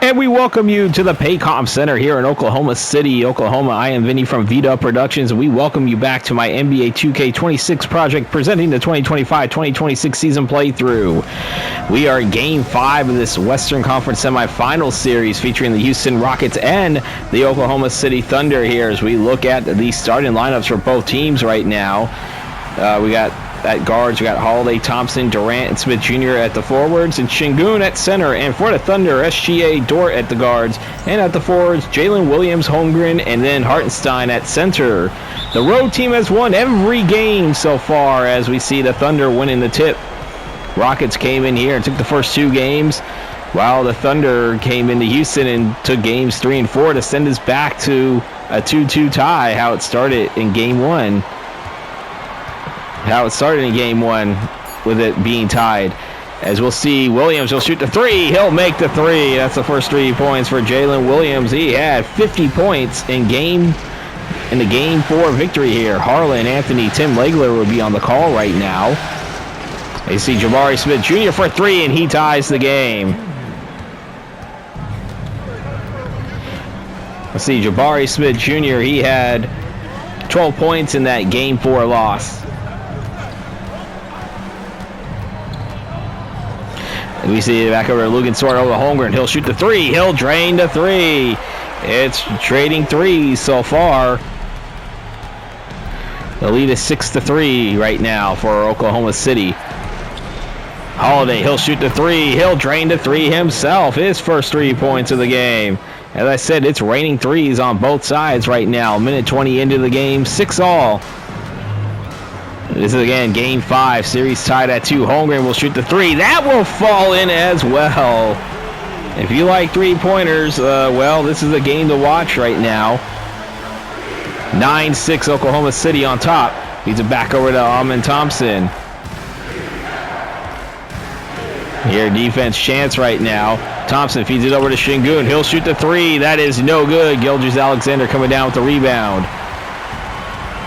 And we welcome you to the Paycom Center here in Oklahoma City, Oklahoma. I am Vinny from vdubproductions, and we welcome you back to my NBA2K26 project presenting the 2025-2026 season playthrough. We are in Game 5 of this Western Conference Semifinals series featuring the Houston Rockets and the Oklahoma City Thunder here as we look at the starting lineups for both teams right now. We got at guards, we got Holiday, Thompson, Durant, and Smith Jr. at the forwards, and Şengün at center. And for the Thunder, SGA, Dort at the guards, and at the forwards, Jalen Williams, Holmgren, and then Hartenstein at center. The road team has won every game so far as we see the Thunder winning the tip. Rockets came in here and took the first two games, while the Thunder came into Houston and took games 3 and 4 to send us back to a 2-2 tie, how it started in Game 1. How it started in Game 1 with it being tied. As we'll see, Williams will shoot the three. He'll make the three. That's the first 3 points for Jalen Williams. He had 50 points in the Game 4 victory here. Harlan, Anthony, Tim Legler will be on the call right now. They see Jabari Smith Jr. for 3, and he ties the game. Let's see, Jabari Smith Jr., he had 12 points in that Game 4 loss. We see it back over to Luguentz over to Holmgren. He'll shoot the three. He'll drain the three. It's trading threes so far. The lead is 6-3 right now for Oklahoma City. Holiday, he'll shoot the three. He'll drain the three himself. His first 3 points of the game. As I said, it's raining threes on both sides right now. Minute 20 into the game, 6-all. This is again Game 5, series tied at 2. Holmgren will shoot the three. That will fall in as well. If you like 3-pointers, well, this is a game to watch right now. 9-6 Oklahoma City on top. Feeds it back over to Amen Thompson. Here, defense chance right now. Thompson feeds it over to Şengün. He'll shoot the three. That is no good. Gilgeous-Alexander coming down with the rebound.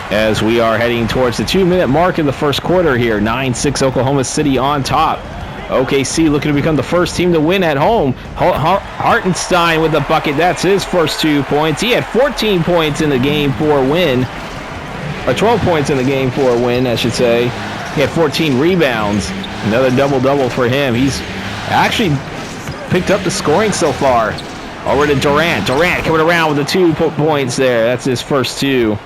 As we are heading towards the 2-minute mark in the first quarter here. 9-6 Oklahoma City on top. OKC looking to become the first team to win at home. Hartenstein with the bucket. That's his first 2 points. He had 14 points in the Game 4 win. Or 12 points in the Game 4 win, I should say. He had 14 rebounds. Another double-double for him. He's actually picked up the scoring so far. Over to Durant. Durant coming around with the 2 points there. That's his first 2.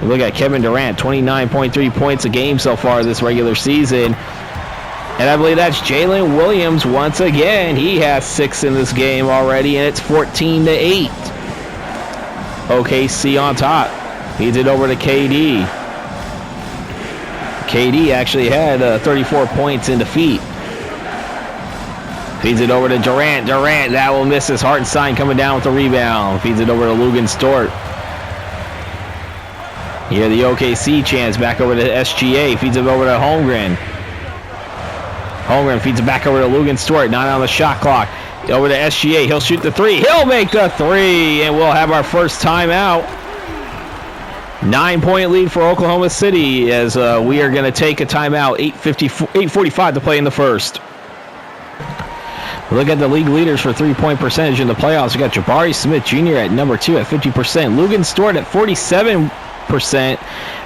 Look at Kevin Durant, 29.3 points a game so far this regular season. And I believe that's Jalen Williams once again. He has 6 in this game already, and it's 14-8. OKC on top. Feeds it over to KD. KD actually had 34 points in defeat. Feeds it over to Durant. Durant, that will miss his Hartenstein coming down with the rebound. Feeds it over to Luguentz-Dort. Here the OKC chance back over to SGA. Feeds it over to Holmgren. Holmgren feeds it back over to Luguentz-Dort. Not on the shot clock. Over to SGA. He'll shoot the three. He'll make the three. And we'll have our first timeout. 9-point lead for Oklahoma City as we are going to take a timeout. 8:45 to play in the first. Look at the league leaders for 3-point percentage in the playoffs. We got Jabari Smith Jr. at number 2 at 50%. Luguentz-Dort at 47%. And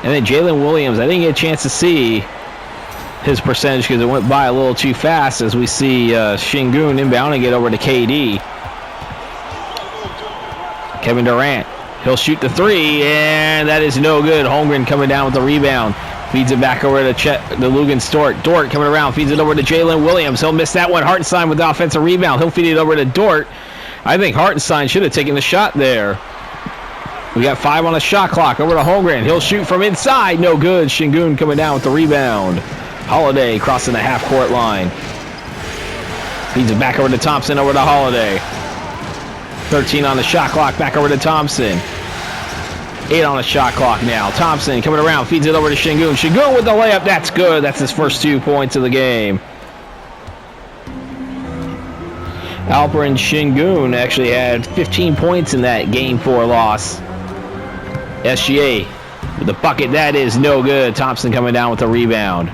then Jalen Williams, I didn't get a chance to see his percentage because it went by a little too fast as we see Şengün inbounding it over to KD. Kevin Durant, he'll shoot the three, and that is no good. Holmgren coming down with the rebound. Feeds it back over to Luguentz-Dort. Dort coming around, feeds it over to Jalen Williams. He'll miss that one. Hartenstein with the offensive rebound. He'll feed it over to Dort. I think Hartenstein should have taken the shot there. We got 5 on the shot clock. Over to Holmgren. He'll shoot from inside. No good. Şengün coming down with the rebound. Holiday crossing the half-court line. Feeds it back over to Thompson. Over to Holiday. 13 on the shot clock. Back over to Thompson. 8 on the shot clock now. Thompson coming around. Feeds it over to Şengün. Şengün with the layup. That's good. That's his first 2 points of the game. Alperen Şengün actually had 15 points in that Game 4 loss. SGA with the bucket. That is no good. Thompson coming down with the rebound.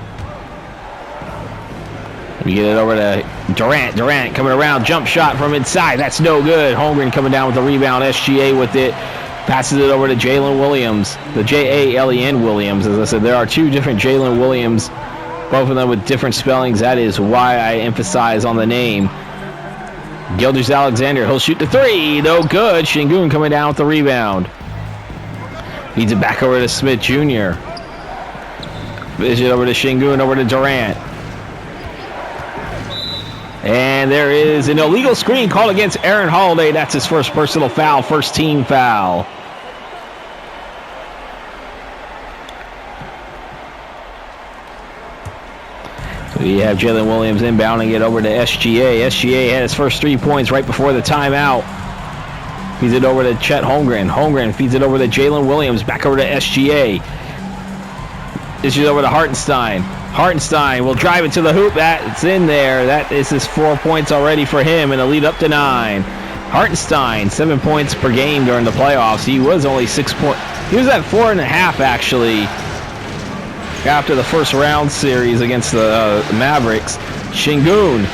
We get it over to Durant coming around, jump shot from inside. That's no good. Holmgren coming down with the rebound. SGA with it. Passes it over to Jalen Williams. The Jalen Williams. As I said, there are two different Jalen Williams, both of them with different spellings. That is why I emphasize on the name. Gilgeous-Alexander, he'll shoot the three. No good. Şengün coming down with the rebound. Feeds it back over to Smith Jr. Feeds it over to Şengün, over to Durant. And there is an illegal screen called against Aaron Holiday. That's his first personal foul, first team foul. So you have Jalen Williams inbounding it over to SGA. SGA had his first 3 points right before the timeout. Feeds it over to Chet Holmgren. Holmgren feeds it over to Jalen Williams. Back over to SGA. This is over to Hartenstein. Hartenstein will drive it to the hoop. That's in there. That is his 4 points already for him in a lead up to 9. Hartenstein, 7 points per game during the playoffs. He was only 6 points. He was at 4.5 actually after the first round series against the Mavericks. Şengün,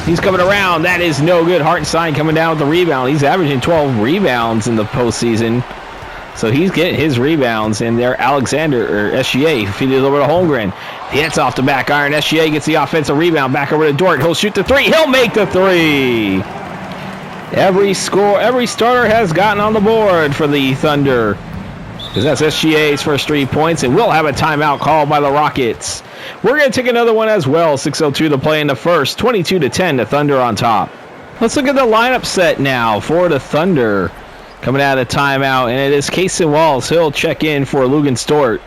he's coming around. That is no good. Hartenstein coming down with the rebound. He's averaging 12 rebounds in the postseason. So he's getting his rebounds in there. Alexander, or SGA, feeds it over to Holmgren. He hits off the back iron. SGA gets the offensive rebound. Back over to Dort. He'll shoot the three. He'll make the three. Every starter has gotten on the board for the Thunder. Because that's SGA's first 3 points. And we'll have a timeout called by the Rockets. We're going to take another one as well. 6:02 to play in the first. 22-10, the Thunder on top. Let's look at the lineup set now for the Thunder. Coming out of the timeout, and it is Cason Wallace. He'll check in for Lugan Stort.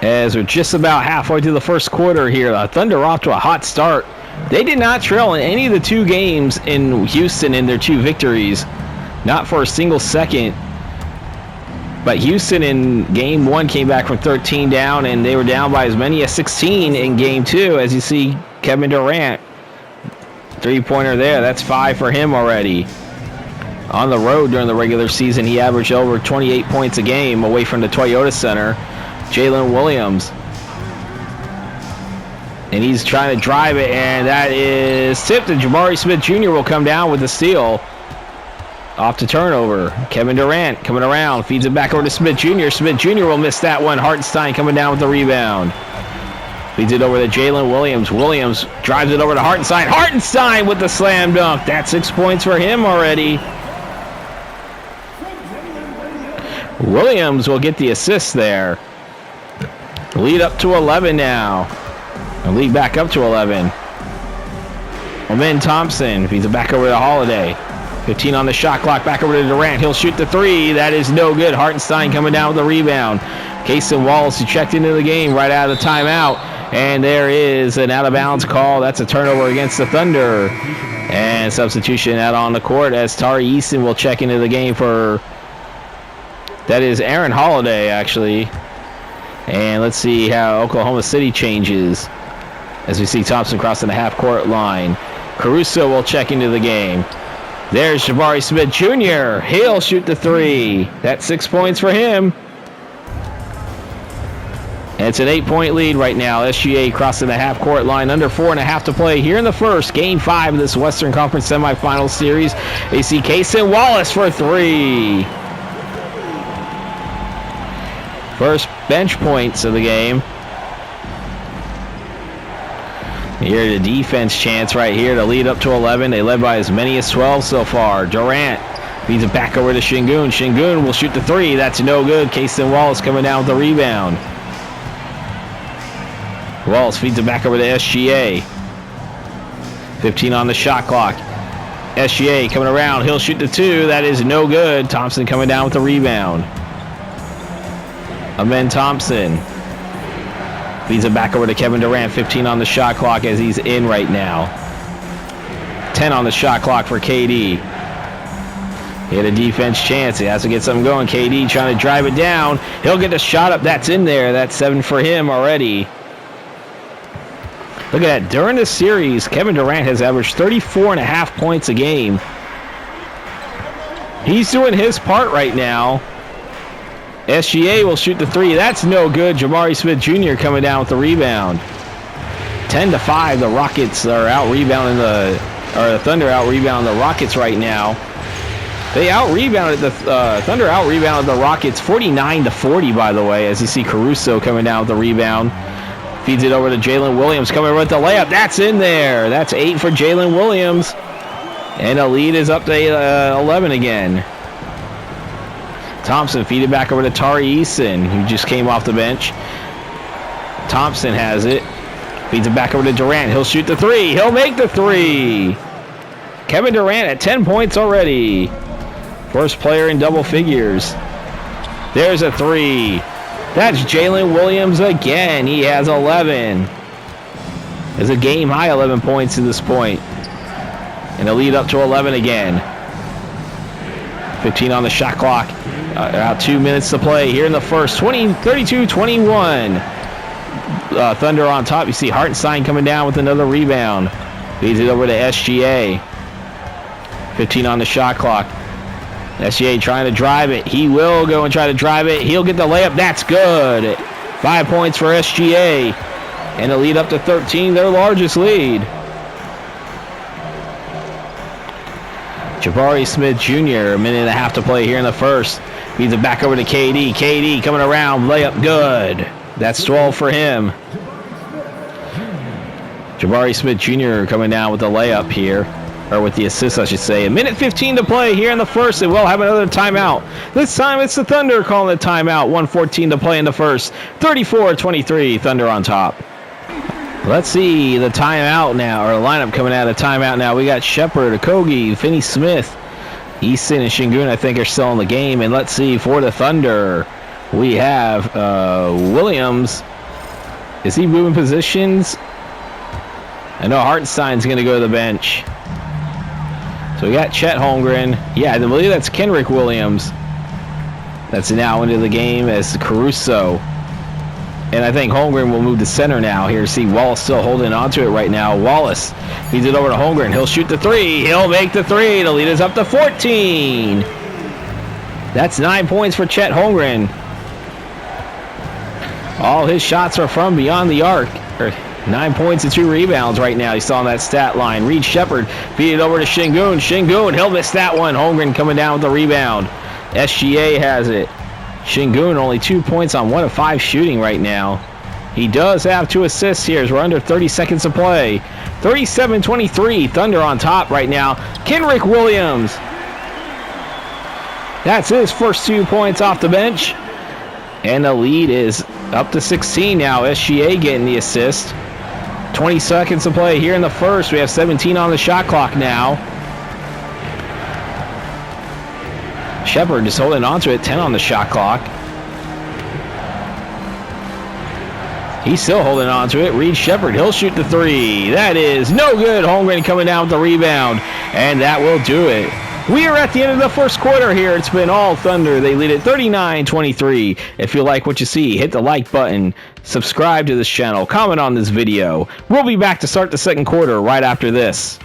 As we're just about halfway through the first quarter here, the Thunder off to a hot start. They did not trail in any of the 2 games in Houston in their 2 victories. Not for a single second. But Houston in game 1 came back from 13 down, and they were down by as many as 16 in game 2. As you see, Kevin Durant. 3-pointer there. That's 5 for him already. On the road during the regular season, he averaged over 28 points a game away from the Toyota Center. Jalen Williams. And he's trying to drive it, and that is tipped. And Jabari Smith Jr. will come down with the steal. Off the turnover. Kevin Durant coming around. Feeds it back over to Smith Jr. Smith Jr. will miss that one. Hartenstein coming down with the rebound. Feeds it over to Jalen Williams. Williams drives it over to Hartenstein. Hartenstein with the slam dunk. That's 6 points for him already. Williams will get the assist there. Lead up to 11 now. And lead back up to 11. Amen Thompson feeds it back over to Holiday. 15 on the shot clock. Back over to Durant. He'll shoot the three. That is no good. Hartenstein coming down with the rebound. Cason Wallace, who checked into the game right out of the timeout. And there is an out-of-bounds call. That's a turnover against the Thunder. And substitution out on the court as Tari Easton will check into the game for... That is Aaron Holiday, actually. And let's see how Oklahoma City changes. As we see Thompson crossing the half-court line. Caruso will check into the game. There's Jabari Smith Jr. He'll shoot the three. That's 6 points for him. And it's an 8-point lead right now. SGA crossing the half-court line. Under 4.5 to play here in the first. Game 5 of this Western Conference Semifinals series. They see Cason Wallace for 3. First bench points of the game. Here the defense chance right here to lead up to 11. They led by as many as 12 so far. Durant feeds it back over to Şengün. Şengün will shoot the three. That's no good. Cason Wallace coming down with the rebound. Wallace feeds it back over to SGA. 15 on the shot clock. SGA coming around. He'll shoot the two. That is no good. Thompson coming down with the rebound. Amen Thompson feeds it back over to Kevin Durant. 15 on the shot clock as he's in right now. 10 on the shot clock for KD. He had a defense chance. He has to get something going. KD trying to drive it down. He'll get the shot up. That's in there. That's 7 for him already. Look at that. During this series, Kevin Durant has averaged 34.5 points a game. He's doing his part right now. SGA will shoot the three. That's no good. Jabari Smith Jr. coming down with the rebound. 10-5. The Rockets are out rebounding the Thunder out rebounding the Rockets right now. They out rebounded the Thunder out rebounded the Rockets 49-40. By the way, as you see Caruso coming down with the rebound, feeds it over to Jalen Williams coming with the layup. That's in there. That's 8 for Jalen Williams, and the lead is up to 11 again. Thompson feed it back over to Tari Eason, who just came off the bench. Thompson has it. Feeds it back over to Durant. He'll shoot the three. He'll make the three. Kevin Durant at 10 points already. First player in double figures. There's a three. That's Jalen Williams again. He has 11. It's a game high 11 points to this point. And the lead up to 11 again. 15 on the shot clock. About 2 minutes to play here in the first. 32-21. Thunder on top. You see Hartenstein coming down with another rebound. Feeds it over to SGA. 15 on the shot clock. SGA trying to drive it. He will go and try to drive it. He'll get the layup. That's good. 5 points for SGA. And a lead up to 13, their largest lead. Jabari Smith Jr., a minute and a half to play here in the first. Feeds it back over to KD. KD coming around. Layup good. That's 12 for him. Jabari Smith Jr. coming down with the layup here. Or with the assist, I should say. A minute 15 to play here in the first. They will have another timeout. This time it's the Thunder calling the timeout. 1:14 to play in the first. 34-23, Thunder on top. Let's see the timeout now, or the lineup coming out of timeout now. We got Shepard, Okogie, Finney Smith, Easton, and Şengün, I think, are still in the game. And let's see, for the Thunder, we have Williams. Is he moving positions? I know Hartenstein's going to go to the bench. So we got Chet Holmgren. Yeah, I believe that's Kenrich Williams. That's now into the game as Caruso. And I think Holmgren will move to center now. Here, see Wallace still holding on to it right now. Wallace feeds it over to Holmgren. He'll shoot the three. He'll make the three. The lead is up to 14. That's 9 points for Chet Holmgren. All his shots are from beyond the arc. 9 points and 2 rebounds right now. You saw on that stat line. Reed Shepard feed it over to Şengün. Şengün, he'll miss that one. Holmgren coming down with the rebound. SGA has it. Şengün only 2 points on 1 of 5 shooting right now. He does have 2 assists here as we're under 30 seconds to play. 37-23, Thunder on top right now. Kenrich Williams. That's his first 2 points off the bench. And the lead is up to 16 now. SGA getting the assist. 20 seconds to play here in the first. We have 17 on the shot clock now. Shepard just holding on to it. 10 on the shot clock. He's still holding on to it. Reed Shepard, he'll shoot the three. That is no good. Holmgren coming down with the rebound. And that will do it. We are at the end of the first quarter here. It's been all Thunder. They lead at 39-23. If you like what you see, hit the like button, subscribe to this channel, comment on this video. We'll be back to start the second quarter right after this.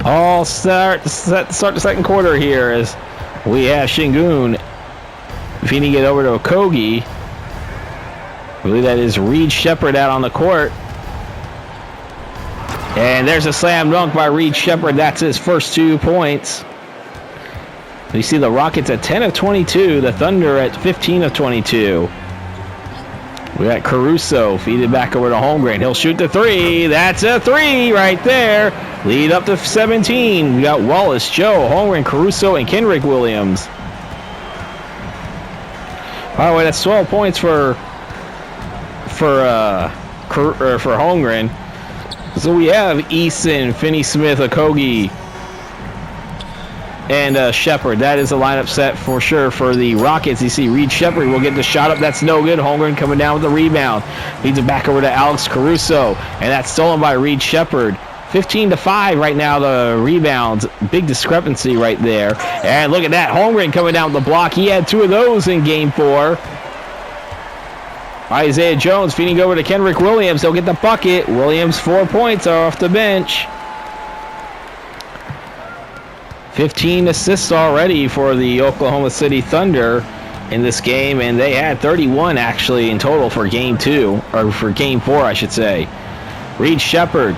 All start the second quarter here as we have Şengün feeding it over to Okogie. I believe that is Reed Shepard out on the court. And there's a slam dunk by Reed Shepard. That's his first 2 points. You see the Rockets at 10 of 22. The Thunder at 15 of 22. We got Caruso feed it back over to Holmgren. He'll shoot the three. That's a three right there. Lead up to 17. We got Wallace, Joe, Holmgren, Caruso, and Kenrich Williams. By the way, that's 12 points for Holmgren. So we have Eason, Finney Smith, Okogie, and Shepard. That is the lineup set for sure for the Rockets. You see Reed Shepard will get the shot up. That's no good. Holmgren coming down with the rebound. Feeds it back over to Alex Caruso, and that's stolen by Reed Shepard. 15-5 right now, the rebounds. Big discrepancy right there. And look at that. Holmgren coming down with the block. He had 2 of those in game 4. Isaiah Jones feeding over to Kenrick Williams. He'll get the bucket. Williams 4 points off the bench. 15 assists already for the Oklahoma City Thunder in this game, and they had 31 actually in total for game 2, or for game 4 I should say. Reed Shepard,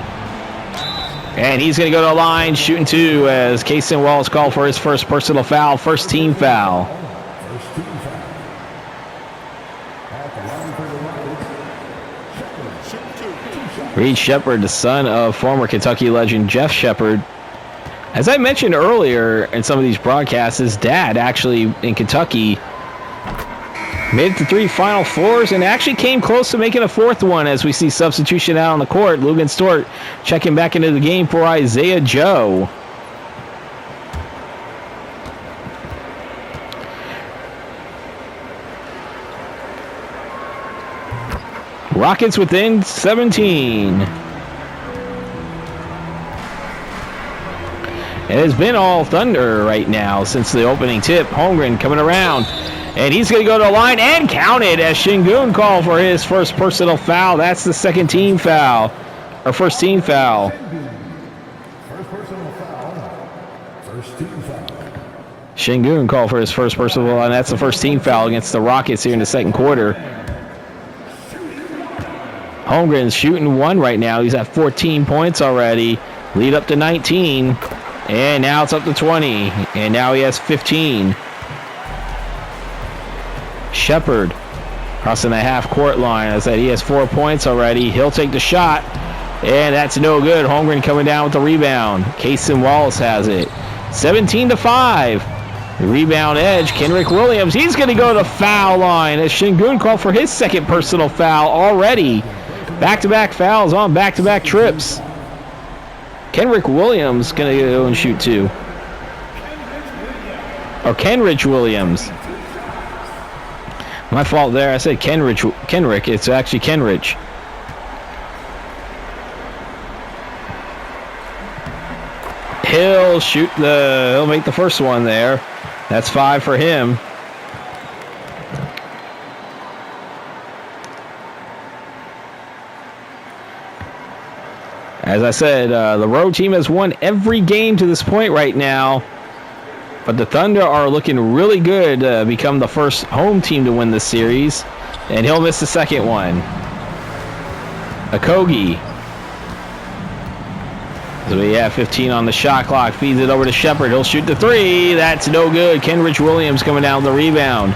and he's going to go to the line shooting 2 as Kaysen Wallace called for his first personal foul, first team foul. Reed Shepard, the son of former Kentucky legend Jeff Shepard. As I mentioned earlier in some of these broadcasts, his dad actually in Kentucky made it to 3 Final Fours and actually came close to making a 4th one as we see substitution out on the court. Lugan Stewart checking back into the game for Isaiah Joe. Rockets within 17. It has been all Thunder right now since the opening tip. Holmgren coming around, and he's going to go to the line and count it as Şengün called for his first personal foul. That's the second team foul, or first team foul. Şengün called for his first personal foul, and that's the first team foul against the Rockets here in the second quarter. Holmgren's shooting 1 right now. He's at 14 points already. Lead up to 19. And now it's up to 20. And now he has 15. Shepard crossing the half-court line. As I said, he has 4 points already. He'll take the shot. And that's no good. Holmgren coming down with the rebound. Kaysen Wallace has it. 17-5. The rebound edge, Kenrick Williams. He's going to go to the foul line as Şengün called for his second personal foul already. Back-to-back fouls on back-to-back trips. Kenrick Williams going to go and shoot 2. Or Kenrich Williams. My fault there. I said Kenrick. It's actually Kenrich. He'll make the first one there. That's 5 for him. As I said, the road team has won every game to this point right now. But the Thunder are looking really good to become the first home team to win this series. And he'll miss the second one. Okogie. So we have 15 on the shot clock. Feeds it over to Shepard. He'll shoot the 3. That's no good. Kenrich Williams coming down with the rebound.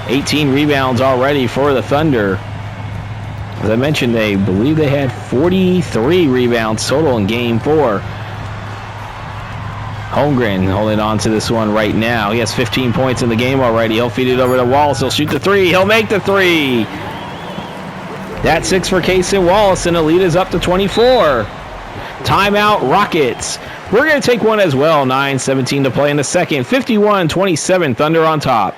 18 rebounds already for the Thunder. As I mentioned, they believe they had 43 rebounds total in Game 4. Holmgren holding on to this one right now. He has 15 points in the game already. He'll feed it over to Wallace. He'll shoot the 3. He'll make the 3. That's 6 for Kaysen Wallace, and the lead is up to 24. Timeout, Rockets. We're going to take one as well. 9:17 to play in the second. 51-27, Thunder on top.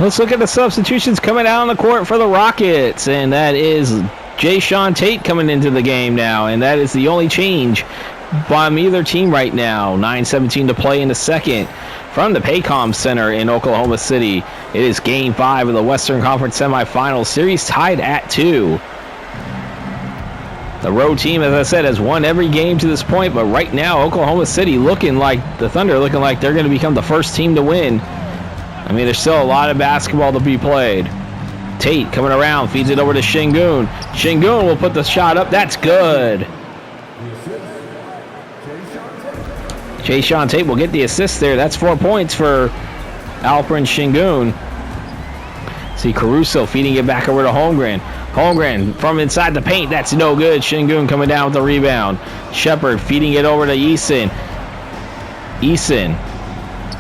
Let's look at the substitutions coming out on the court for the Rockets, and that is Jae'Sean Tate coming into the game now, and that is the only change from either team right now. 9:17 to play in the second from the Paycom Center in Oklahoma City. It is Game 5 of the Western Conference Semifinals, series tied at 2. The road team, as I said, has won every game to this point, but right now Oklahoma City the Thunder looking like they're going to become the first team to win. I mean, there's still a lot of basketball to be played. Tate coming around, feeds it over to Şengün. Şengün will put the shot up. That's good. Jae'Sean Tate will get the assist there. That's 4 points for Alperen Şengün. See Caruso feeding it back over to Holmgren. Holmgren from inside the paint. That's no good. Şengün coming down with the rebound. Shepard feeding it over to Eason.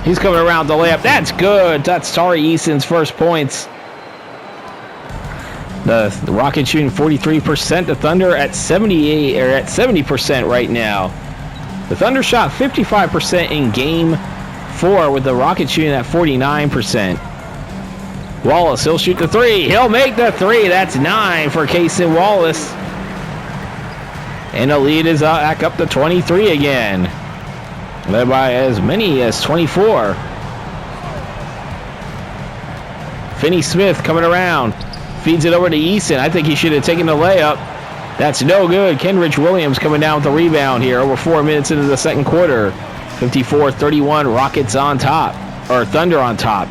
He's coming around the layup. That's good. That's Tari Eason's first points. The Rockets shooting 43%. The Thunder at 70% right now. The Thunder shot 55% in Game 4 with the Rockets shooting at 49%. Wallace, he'll shoot the 3. He'll make the 3. That's 9 for Kaysen Wallace. And the lead is back up to 23 again. Led by as many as 24. Finney Smith coming around. Feeds it over to Eason. I think he should have taken the layup. That's no good. Kenrich Williams coming down with the rebound here over 4 minutes into the second quarter. 54-31, Rockets on top. Or Thunder on top.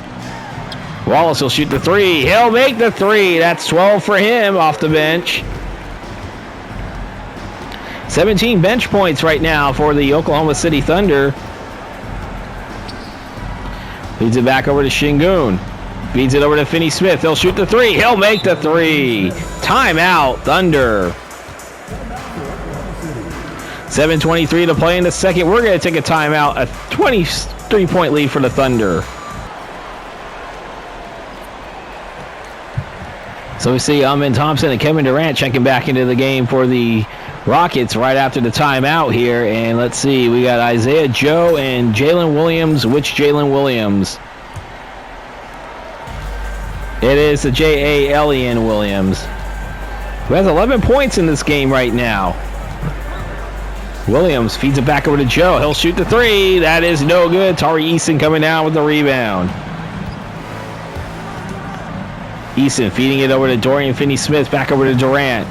Wallace will shoot the three. He'll make the three. That's 12 for him off the bench. 17 bench points right now for the Oklahoma City Thunder. Feeds it back over to Şengün. Feeds it over to Finney-Smith. He'll shoot the three. He'll make the three. Timeout, Thunder. 7:23 to play in the second. We're going to take a timeout. A 23-point lead for the Thunder. So we see Amen Thompson and Kevin Durant checking back into the game for the Rockets right after the timeout here. And let's see, we got Isaiah Joe and Jalen Williams. Which Jalen Williams? It is the J.A. Williams, who has 11 points in this game right now. Williams feeds it back over to Joe. He'll shoot the three. That is no good. Tari Eason coming down with the rebound. Eason feeding it over to Dorian Finney-Smith. Back over to Durant.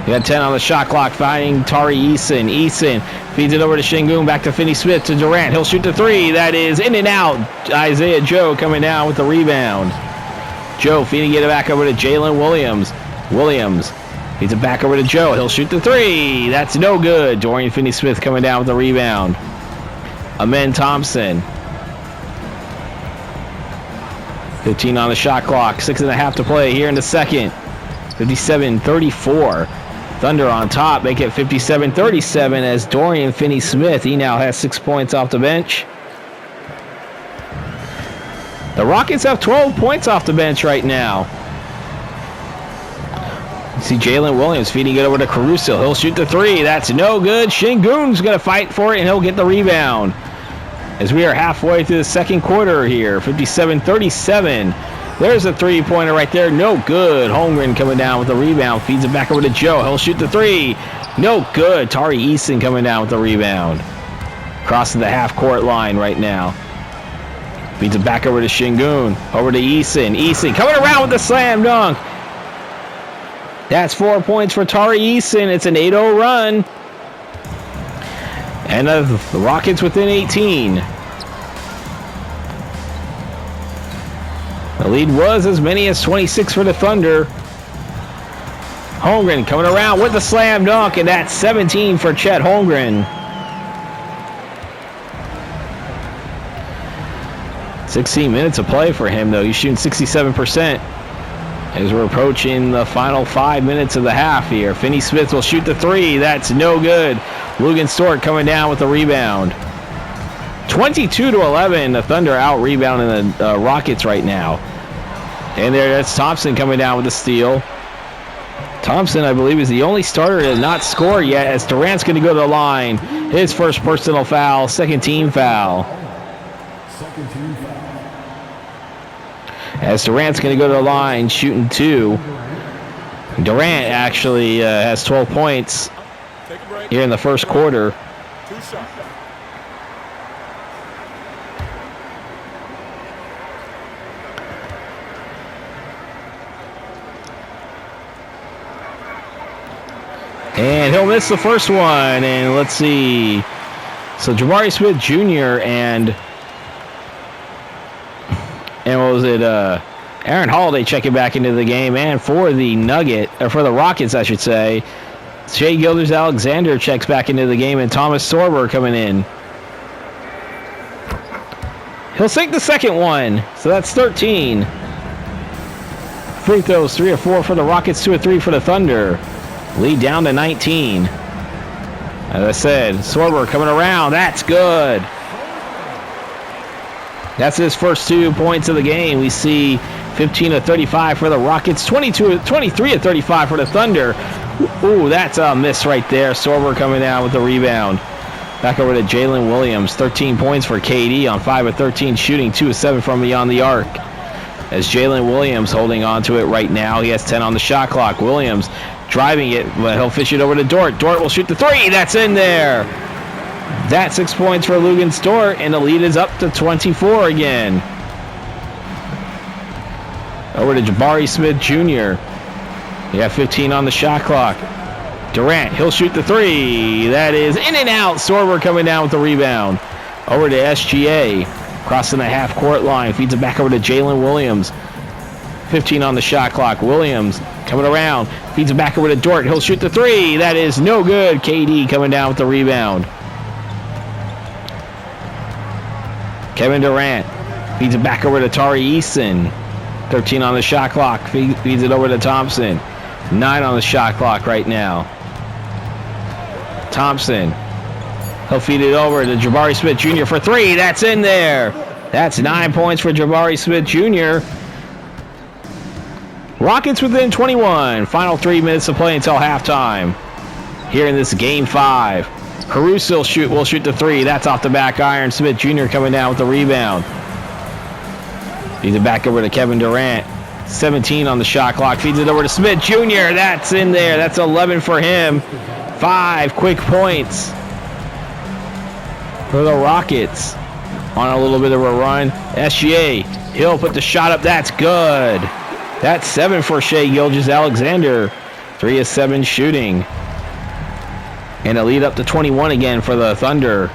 We got 10 on the shot clock, finding Tari Eason. Eason feeds it over to Şengün, back to Finney-Smith to Durant. He'll shoot the three. That is in and out. Isaiah Joe coming down with the rebound. Joe feeding it back over to Jalen Williams. Williams feeds it back over to Joe. He'll shoot the three. That's no good. Dorian Finney-Smith coming down with the rebound. Amen Thompson. 15 on the shot clock. 6.5 to play here in the second. 57-34. Thunder on top, make it 57-37 as Dorian Finney-Smith, he now has 6 points off the bench. The Rockets have 12 points off the bench right now. You see Jalen Williams feeding it over to Caruso. He'll shoot the three. That's no good. Şengün's going to fight for it, and he'll get the rebound. As we are halfway through the second quarter here, 57-37. There's a three-pointer right there. No good. Holmgren coming down with the rebound. Feeds it back over to Joe. He'll shoot the three. No good. Tari Eason coming down with the rebound. Crossing the half-court line right now. Feeds it back over to Şengün. Over to Eason. Eason coming around with the slam dunk. That's 4 points for Tari Eason. It's an 8-0 run. And the Rockets within 18. The lead was as many as 26 for the Thunder. Holmgren coming around with the slam dunk, and that's 17 for Chet Holmgren. 16 minutes of play for him, though. He's shooting 67% as we're approaching the final 5 minutes of the half here. Finney-Smith will shoot the three. That's no good. Lugan-Stort coming down with the rebound. 22-11. The Thunder out-rebounding the Rockets right now. And that's Thompson coming down with the steal. Thompson, I believe, is the only starter to not score yet, as Durant's going to go to the line. His first personal foul, second team foul. As Durant's going to go to the line, shooting two. Durant actually has 12 points here in the first quarter. And he'll miss the first one. And let's see. So Jabari Smith Jr. and what was it? Aaron Holiday checking back into the game. And for the Rockets, I should say, Shai Gilgeous-Alexander checks back into the game, and Thomas Sorber coming in. He'll sink the second one. So that's 13. Free throws, 3 or 4 for the Rockets, 2 or 3 for the Thunder. Lead down to 19. As I said, Sorber coming around. That's good. That's his first 2 points of the game. We see 15 of 35 for the Rockets, 23 of 35 for the Thunder. Ooh, that's a miss right there. Sorber coming down with the rebound. Back over to Jalen Williams. 13 points for KD on 5 of 13 shooting, 2 of 7 from beyond the arc. As Jalen Williams holding on to it right now. He has 10 on the shot clock. Williams driving it, but he'll fish it over to Dort. Dort will shoot the three. That's in there. That's 6 points for Lugan-Stort, and the lead is up to 24 again. Over to Jabari Smith Jr. He got 15 on the shot clock. Durant, he'll shoot the three. That is in and out. Sorber coming down with the rebound. Over to SGA. Crossing the half-court line. Feeds it back over to Jalen Williams. 15 on the shot clock. Williams coming around. Feeds it back over to Dort. He'll shoot the three. That is no good. KD coming down with the rebound. Kevin Durant feeds it back over to Tari Eason. 13 on the shot clock. Feeds it over to Thompson. 9 on the shot clock right now. Thompson. He'll feed it over to Jabari Smith Jr. for three. That's in there. That's 9 points for Jabari Smith Jr. Rockets within 21. Final 3 minutes of play until halftime. Here in this game 5. Caruso will shoot the three. That's off the back iron. Smith Jr. coming down with the rebound. Feeds it back over to Kevin Durant. 17 on the shot clock. Feeds it over to Smith Jr. That's in there. That's 11 for him. 5 quick points for the Rockets. On a little bit of a run. SGA. He'll put the shot up. That's good. That's 7 for Shai Gilgeous-Alexander. 3 of 7 shooting. And a lead up to 21 again for the Thunder.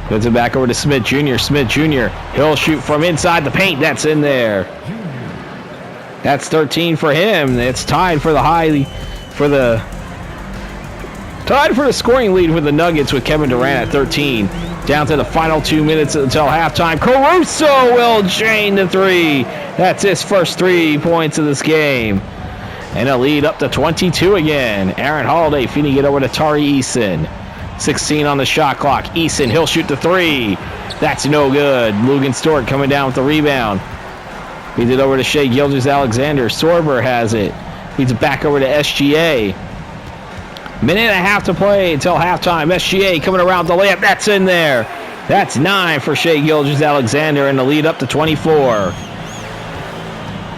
Puts it back over to Smith Jr. Smith Jr. He'll shoot from inside the paint. That's in there. That's 13 for him. It's tied for the scoring lead with the Nuggets with Kevin Durant at 13. Down to the final 2 minutes until halftime. Caruso will chain the three. That's his first 3 points of this game. And a lead up to 22 again. Aaron Holiday feeding it over to Tari Eason. 16 on the shot clock. Eason, he'll shoot the three. That's no good. Lugan-Stort coming down with the rebound. Feeds it over to Shai Gilgeous-Alexander. Sorber has it. Feeds it back over to SGA. Minute and a half to play until halftime. SGA coming around the layup. That's in there. That's 9 for Shai Gilgeous-Alexander and the lead up to 24.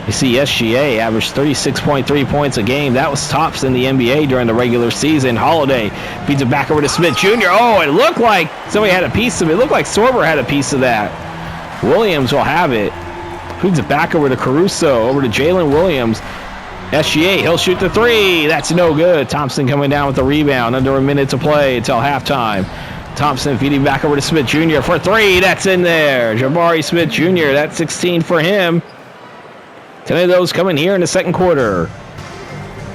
You see SGA averaged 36.3 points a game. That was tops in the NBA during the regular season. Holiday feeds it back over to Smith Jr. Oh, it looked like somebody had a piece of it. It looked like Sorber had a piece of that. Williams will have it. Feeds it back over to Caruso, over to Jalen Williams. SGA, he'll shoot the three. That's no good. Thompson coming down with the rebound. Under a minute to play until halftime. Thompson feeding back over to Smith Jr. for three. That's in there. Jabari Smith Jr., that's 16 for him. 10 of those coming here in the second quarter.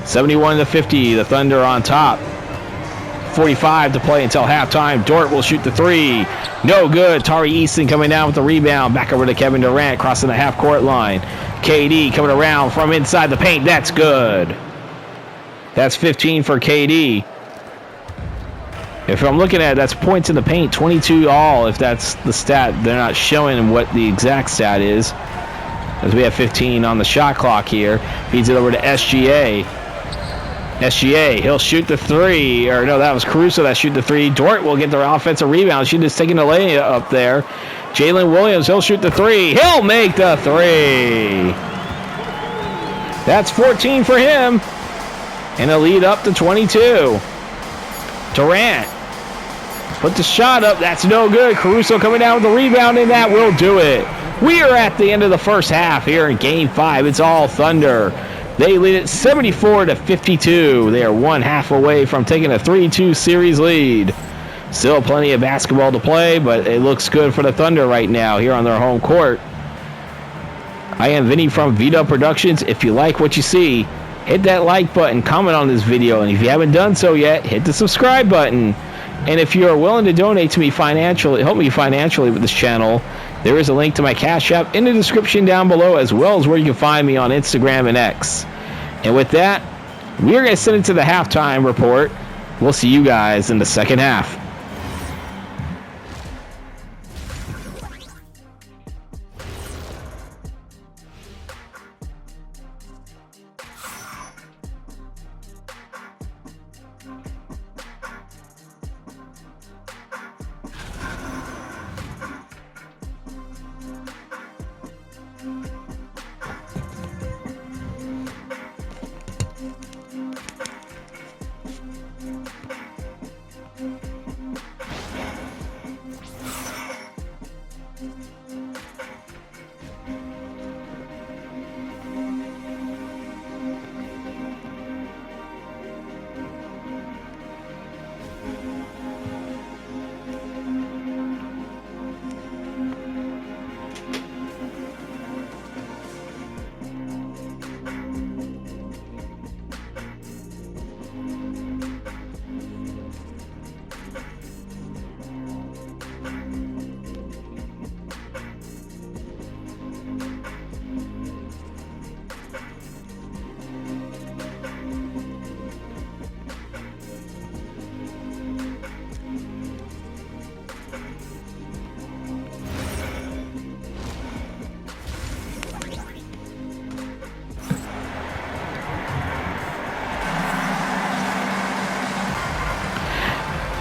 71-50, the Thunder on top. 45 to play until halftime. Dort will shoot the three. No good. Tari Eason coming down with the rebound. Back over to Kevin Durant crossing the half-court line. KD coming around from inside the paint. That's good. That's 15 for KD. If I'm looking at it, that's points in the paint, 22 all, if that's the stat. They're not showing what the exact stat is, as we have 15 on the shot clock here. Feeds it over to SGA. SGA, he'll shoot the three. Or no, that was Caruso that shoot the three. Dort will get the offensive rebound. She's just taking the layup up there. Jalen Williams, he'll shoot the three. He'll make the three. That's 14 for him. And a lead up to 22. Durant put the shot up. That's no good. Caruso coming down with the rebound, and that will do it. We are at the end of the first half here in Game 5. It's all Thunder. They lead it 74-52. They are 1 half away from taking a 3-2 series lead. Still plenty of basketball to play, but it looks good for the Thunder right now here on their home court. I am Vinny from VDub Productions. If you like what you see, hit that like button, comment on this video, and if you haven't done so yet, hit the subscribe button. And if you are willing to donate to me financially, help me financially with this channel, there is a link to my Cash App in the description down below, as well as where you can find me on Instagram and X. And with that, we are going to send it to the halftime report. We'll see you guys in the second half.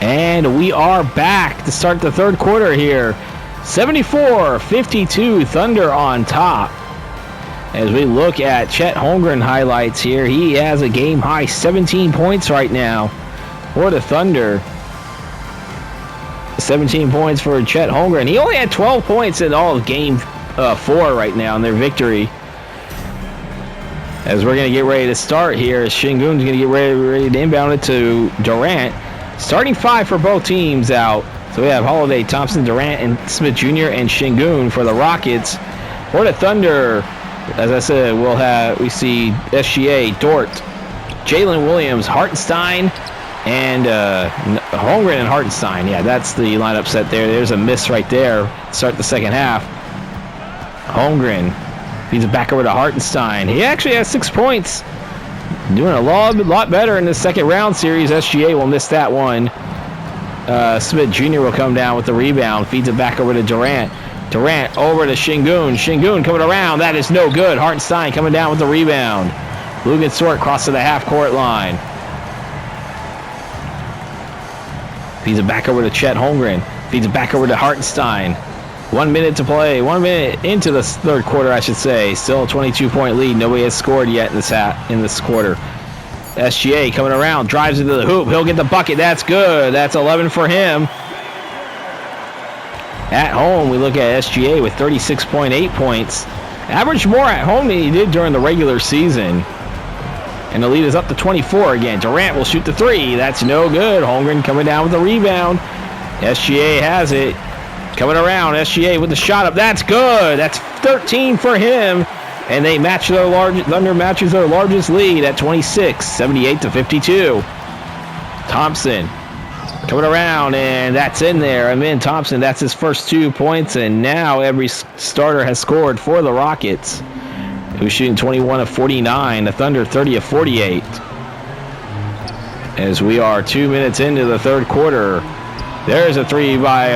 And we are back to start the third quarter here. 74-52, Thunder on top. As we look at Chet Holmgren highlights here, he has a game-high 17 points right now for the Thunder. 17 points for Chet Holmgren. He only had 12 points in all of game 4 right now in their victory. As we're going to get ready to start here, Şengün's going to get ready to inbound it to Durant. Starting 5 for both teams out. So we have Holiday, Thompson, Durant, and Smith Jr. and Şengün for the Rockets. For the Thunder, as I said, we see SGA, Dort, Jalen Williams, Hartenstein, and Holmgren and Hartenstein. Yeah, that's the lineup set there. There's a miss right there. Start the second half. Holmgren feeds it back over to Hartenstein. He actually has 6 points. Doing a lot better in the second round series. SGA will miss that one. Smith Jr. will come down with the rebound. Feeds it back over to Durant. Durant over to Şengün. Şengün coming around. That is no good. Hartenstein coming down with the rebound. Luguentz crosses the half-court line. Feeds it back over to Chet Holmgren. Feeds it back over to Hartenstein. 1 minute to play. 1 minute into the third quarter, I should say. Still a 22-point lead. Nobody has scored yet in this quarter. SGA coming around. Drives into the hoop. He'll get the bucket. That's good. That's 11 for him. At home, we look at SGA with 36.8 points. Averaged more at home than he did during the regular season. And the lead is up to 24 again. Durant will shoot the 3. That's no good. Holmgren coming down with the rebound. SGA has it. Coming around, SGA with the shot up. That's good. That's 13 for him. And they match Thunder matches their largest lead at 26, 78-52. Thompson coming around, and that's in there. Thompson, that's his first 2 points, and now every starter has scored for the Rockets, who's shooting 21 of 49. The Thunder 30 of 48. As we are 2 minutes into the third quarter. There's a 3 by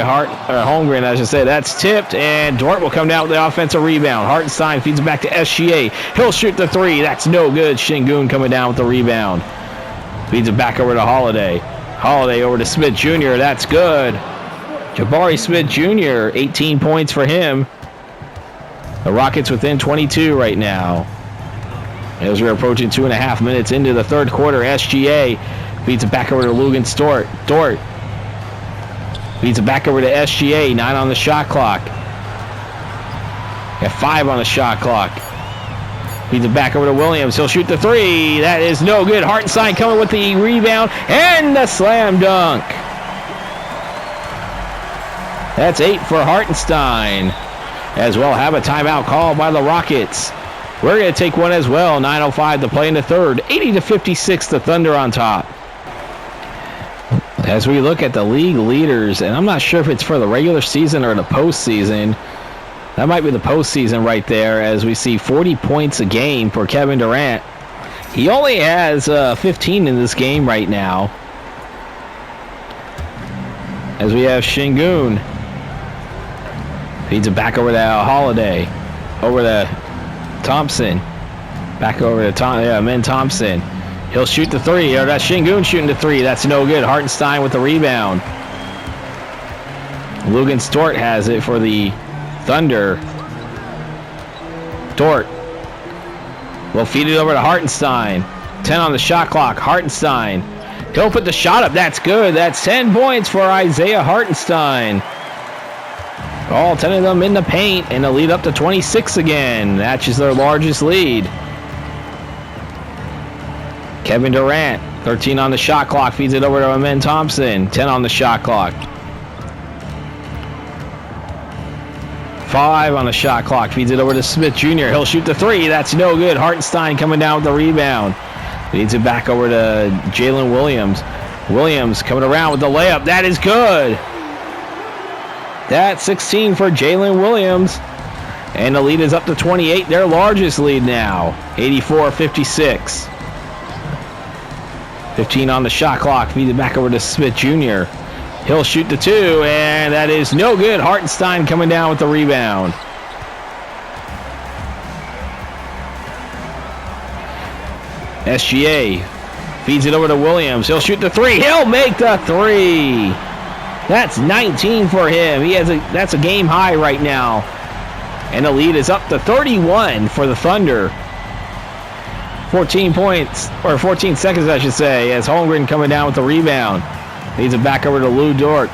Holmgren, I should say. That's tipped, and Dort will come down with the offensive rebound. Hartenstein feeds it back to SGA. He'll shoot the 3. That's no good. Şengün coming down with the rebound. Feeds it back over to Holiday. Holiday over to Smith Jr. That's good. Jabari Smith Jr., 18 points for him. The Rockets within 22 right now. As we're approaching 2.5 minutes into the third quarter, SGA feeds it back over to Luguentz Dort. Dort feeds it back over to SGA. 9 on the shot clock. Got 5 on the shot clock. Feeds it back over to Williams. He'll shoot the 3. That is no good. Hartenstein coming with the rebound and the slam dunk. That's 8 for Hartenstein. As well, have a timeout called by the Rockets. We're going to take one as well. 9:05 to play in the third. 80-56, the Thunder on top. As we look at the league leaders, and I'm not sure if it's for the regular season or the postseason. That might be the postseason right there, as we see 40 points a game for Kevin Durant. He only has 15 in this game right now. As we have Şengün. Feeds it back over to Holiday. Over to Thompson. Back over to Thompson. He'll shoot the 3. Or that's Şengün shooting the 3. That's no good. Hartenstein with the rebound. Luguentz Dort has it for the Thunder. Dort will feed it over to Hartenstein. 10 on the shot clock. Hartenstein. He'll put the shot up. That's good. That's 10 points for Isaiah Hartenstein. All 10 of them in the paint, and the lead up to 26 again. That's just their largest lead. Kevin Durant, 13 on the shot clock, feeds it over to Thompson. 10 on the shot clock. 5 on the shot clock, feeds it over to Smith Jr. He'll shoot the 3. That's no good. Hartenstein coming down with the rebound. Feeds it back over to Jalen Williams. Williams coming around with the layup. That is good. That's 16 for Jalen Williams. And the lead is up to 28, their largest lead now. 84-56. 15 on the shot clock. Feed it back over to Smith Jr. He'll shoot the 2, and that is no good. Hartenstein coming down with the rebound. SGA Feeds it over to Williams. He'll shoot the three. He'll make the three. That's 19 for him. That's a game high right now. And the lead is up to 31 for the Thunder. 14 points, or 14 seconds, I should say, as Holmgren coming down with the rebound. Leads it back over to Lou Dort.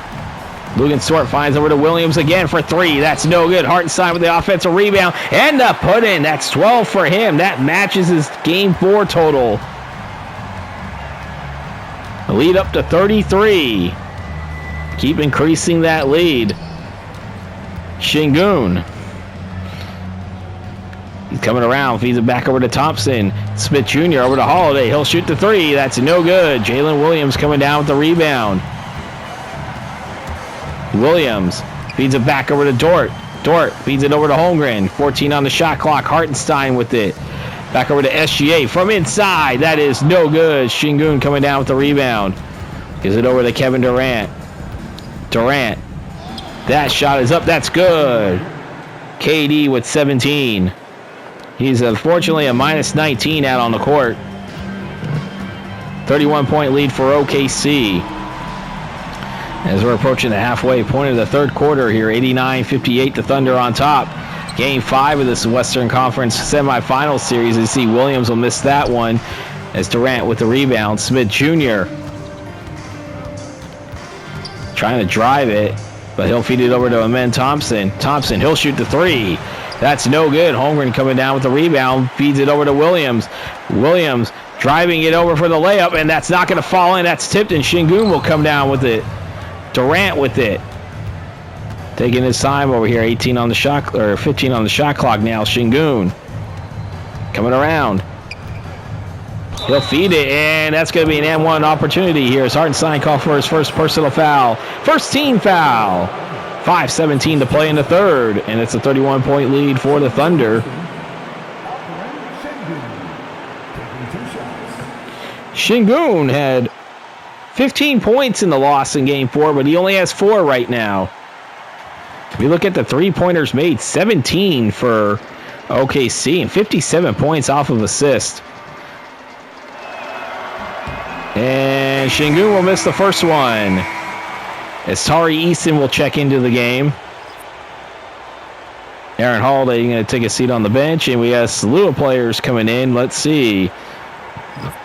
Lugan-Stort finds over to Williams again for three. That's no good. Hartenstein with the offensive rebound. And the put-in. That's 12 for him. That matches his Game 4 total. The lead up to 33. Keep increasing that lead. Şengün. He's coming around. Feeds it back over to Thompson. Smith Jr. over to Holiday. He'll shoot the three. That's no good. Jalen Williams coming down with the rebound. Williams feeds it back over to Dort. Dort feeds it over to Holmgren. 14 on the shot clock. Hartenstein with it. Back over to SGA from inside. That is no good. Şengün coming down with the rebound. Gives it over to Kevin Durant. Durant. That shot is up. That's good. KD with 17. He's unfortunately a minus 19 out on the court. 31-point lead for OKC. As we're approaching the halfway point of the third quarter here, 89-58, the Thunder on top. Game 5 of this Western Conference Semifinals series. You see Williams will miss that one as Durant with the rebound. Smith Jr. trying to drive it, but he'll feed it over to Amen Thompson. Thompson, he'll shoot the three. That's no good. Holmgren coming down with the rebound. Feeds it over to Williams. Williams driving it over for the layup, and that's not going to fall in. That's tipped, and Şengün will come down with it. Durant with it. Taking his time over here. 15 on the shot clock now. Şengün coming around. He'll feed it, and that's going to be an M1 opportunity here as Hartenstein called for his first personal foul. First team foul. 5:17 to play in the third, and it's a 31-point lead for the Thunder. Şengün had 15 points in the loss in Game 4, but he only has 4 right now. If we look at the three-pointers made, 17 for OKC and 57 points off of assist. And Şengün will miss the first one, as Tari Easton will check into the game. Aaron Holiday going to take a seat on the bench, and we have a slew of players coming in. Let's see.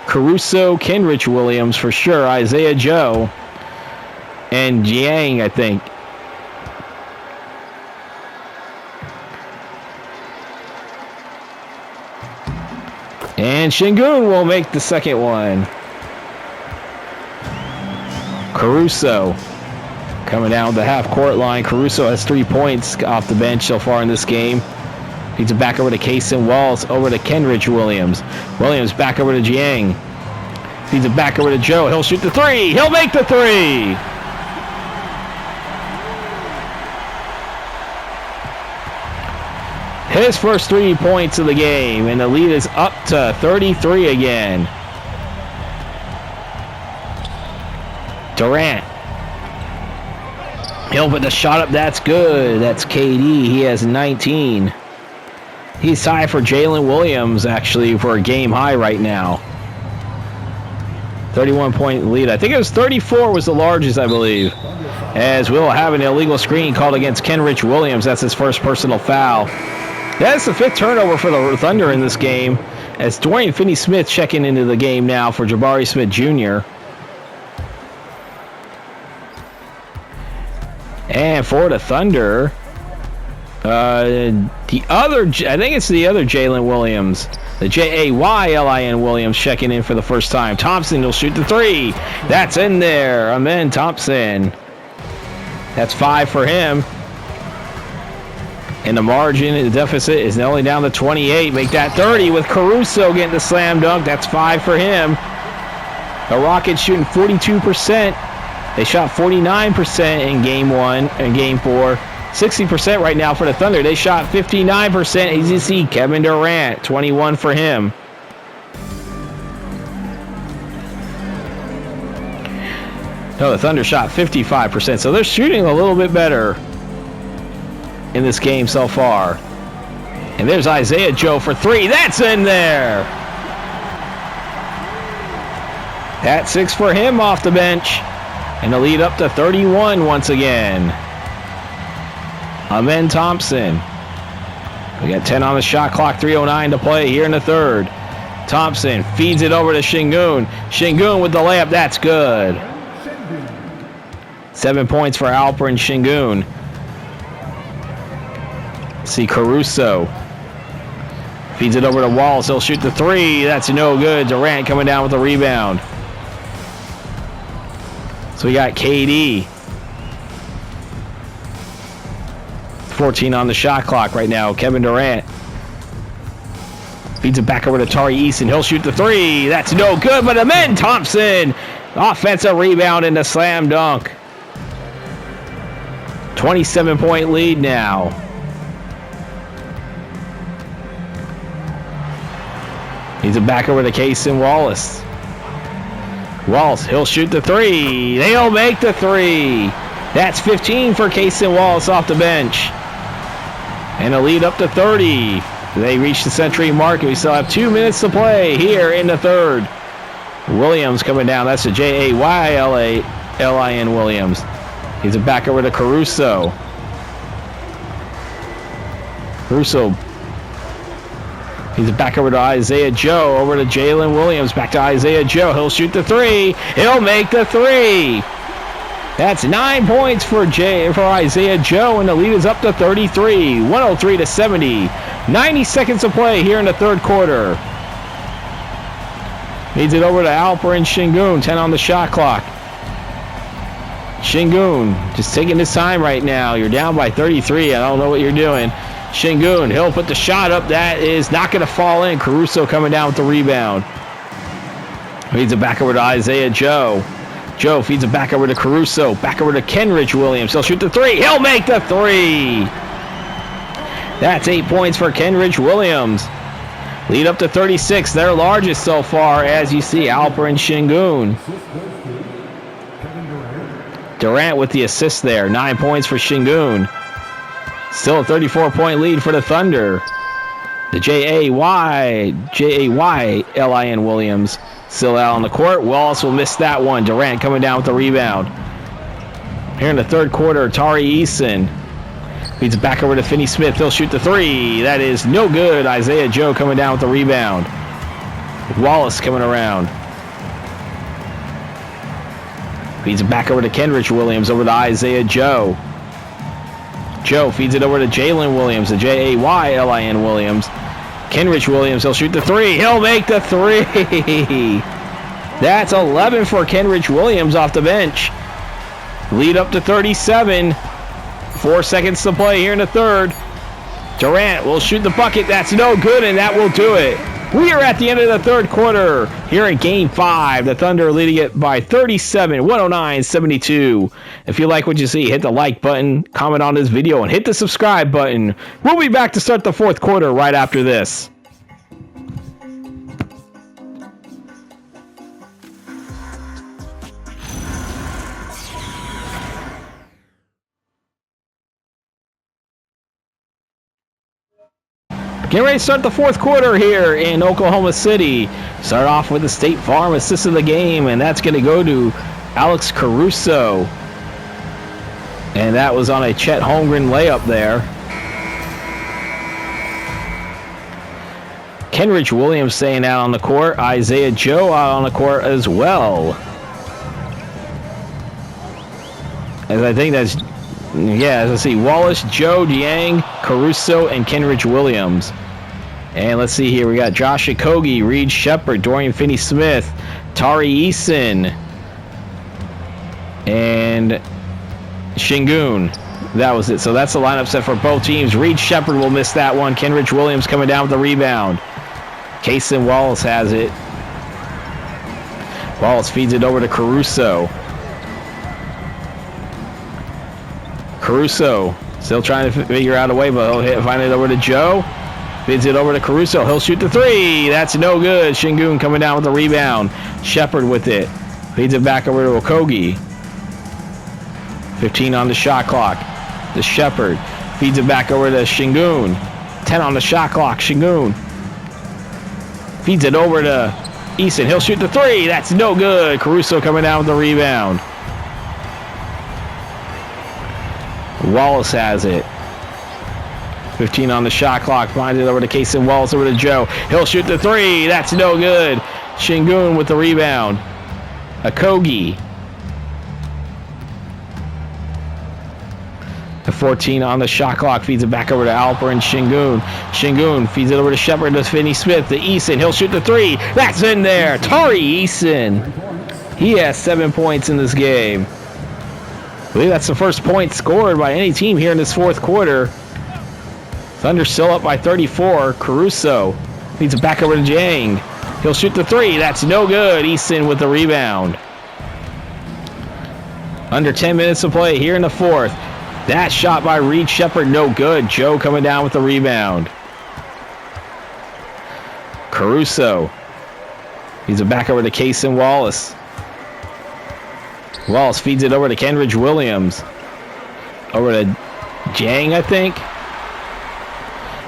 Caruso, Kenrich Williams for sure, Isaiah Joe, and Jiang, I think. And Şengün will make the second one. Caruso coming down the half-court line. Caruso has 3 points off the bench so far in this game. Feeds it back over to Cason Walls, over to Kenrich Williams. Williams back over to Jiang. Feeds it back over to Joe. He'll shoot the three. He'll make the three. His first 3 points of the game, and the lead is up to 33 again. Durant. He'll put the shot up. That's good. That's KD. He has 19. He's tied for Jalen Williams, actually, for a game high right now. 31-point lead. I think it was 34 was the largest, I believe. As we'll have an illegal screen called against Kenrich Williams. That's his first personal foul. That's the 5th turnover for the Thunder in this game, as Dorian Finney-Smith checking into the game now for Jabari Smith Jr. And for the Thunder, I think it's the other Jalen Williams, the Jaylin Williams checking in for the first time. Thompson will shoot the three. That's in there. Amen Thompson. That's 5 for him. And the margin, the deficit is only down to 28. Make that 30 with Caruso getting the slam dunk. That's 5 for him. The Rockets shooting 42%. They shot 49% in Game 1 and Game 4. 60% right now for the Thunder. They shot 59%. As you see, Kevin Durant, 21 for him. No, the Thunder shot 55%, so they're shooting a little bit better in this game so far. And there's Isaiah Joe for 3. That's in there. That's 6 for him off the bench. And the lead up to 31 once again. Amen Thompson. We got 10 on the shot clock, 3:09 to play here in the third. Thompson feeds it over to Şengün. Şengün with the layup, that's good. 7 points for Alperen Şengün. See Caruso. Feeds it over to Wallace, he'll shoot the 3, that's no good. Durant coming down with the rebound. So we got KD. 14 on the shot clock right now. Kevin Durant feeds it back over to Tari Eason. He'll shoot the 3. That's no good, but Amen Thompson. Offensive rebound and a slam dunk. 27-point lead now. Feeds it back over to Cason Wallace. Wallace, he'll shoot the 3. They'll make the 3. That's 15 for Cason Wallace off the bench. And a lead up to 30. They reach the century mark, and we still have 2 minutes to play here in the third. Williams coming down. That's a Jaylin Williams. He's back over to Caruso. He's back over to Isaiah Joe. Over to Jalen Williams. Back to Isaiah Joe. He'll shoot the 3. He'll make the 3. That's 9 points for Isaiah Joe, and the lead is up to 33. 103 to 70. 90 seconds to play here in the third quarter. Needs it over to Alperen Şengün. 10 on the shot clock. Şengün just taking his time right now. You're down by 33. I don't know what you're doing. Şengün, he'll put the shot up. That is not going to fall in. Caruso coming down with the rebound. Feeds it back over to Isaiah Joe. Joe feeds it back over to Caruso. Back over to Kenrich Williams. He'll shoot the 3. He'll make the 3. That's 8 points for Kenrich Williams. Lead up to 36. Their largest so far, as you see, Alperen Şengün. Durant with the assist there. 9 points for Şengün. Still a 34-point lead for the Thunder. The Jaylin Williams still out on the court. Wallace will miss that one. Durant coming down with the rebound. Here in the third quarter, Tari Eason feeds it back over to Finney Smith. He'll shoot the 3. That is no good. Isaiah Joe coming down with the rebound. Wallace coming around. Feeds it back over to Kenrich Williams. Over to Isaiah Joe. Joe feeds it over to Jalen Williams, the Jaylin Williams. Kenrich Williams, he'll shoot the 3. He'll make the 3. That's 11 for Kenrich Williams off the bench. Lead up to 37. 4 seconds to play here in the third. Durant will shoot the bucket. That's no good, and that will do it. We are at the end of the third quarter here in Game 5. The Thunder leading it by 37, 109-72. If you like what you see, hit the like button, comment on this video, and hit the subscribe button. We'll be back to start the fourth quarter right after this. Getting ready to start the fourth quarter here in Oklahoma City. Start off with the State Farm assist of the game, and that's going to go to Alex Caruso. And that was on a Chet Holmgren layup there. Kenrich Williams staying out on the court. Isaiah Joe out on the court as well. As I think that's, as I see, Wallace, Joe, Dieng, Caruso, and Kenrich Williams. And let's see here, we got Josh Okogie, Reed Shepard, Dorian Finney-Smith, Tari Eason, and Şengün. That was it. So that's the lineup set for both teams. Reed Shepard will miss that one. Kenrich Williams coming down with the rebound. Cason Wallace has it. Wallace feeds it over to Caruso. Caruso still trying to figure out a way, but he'll find it over to Joe. Feeds it over to Caruso. He'll shoot the 3. That's no good. Şengün coming down with the rebound. Shepard with it. Feeds it back over to Okogie. 15 on the shot clock. To Shepard. Feeds it back over to Şengün. 10 on the shot clock. Şengün feeds it over to Eason, he'll shoot the three. That's no good. Caruso coming down with the rebound. Wallace has it. 15 on the shot clock. Finds it over to Kaysen Wallace, over to Joe. He'll shoot the three. That's no good. Şengün with the rebound. Okogie. 14 on the shot clock. Feeds it back over to Alperen Şengün. Şengün feeds it over to Shepard to Finney Smith. To Eason. He'll shoot the three. That's in there. Tari Eason. He has 7 points in this game. I believe that's the first point scored by any team here in this fourth quarter. Thunder still up by 34. Caruso feeds it back over to Jang. He'll shoot the three. That's no good. Eason with the rebound. Under 10 minutes to play here in the fourth. That shot by Reed Shepard, no good. Joe coming down with the rebound. Caruso feeds it back over to Kaysen Wallace. Wallace feeds it over to Kenrich Williams. Over to Jang, I think.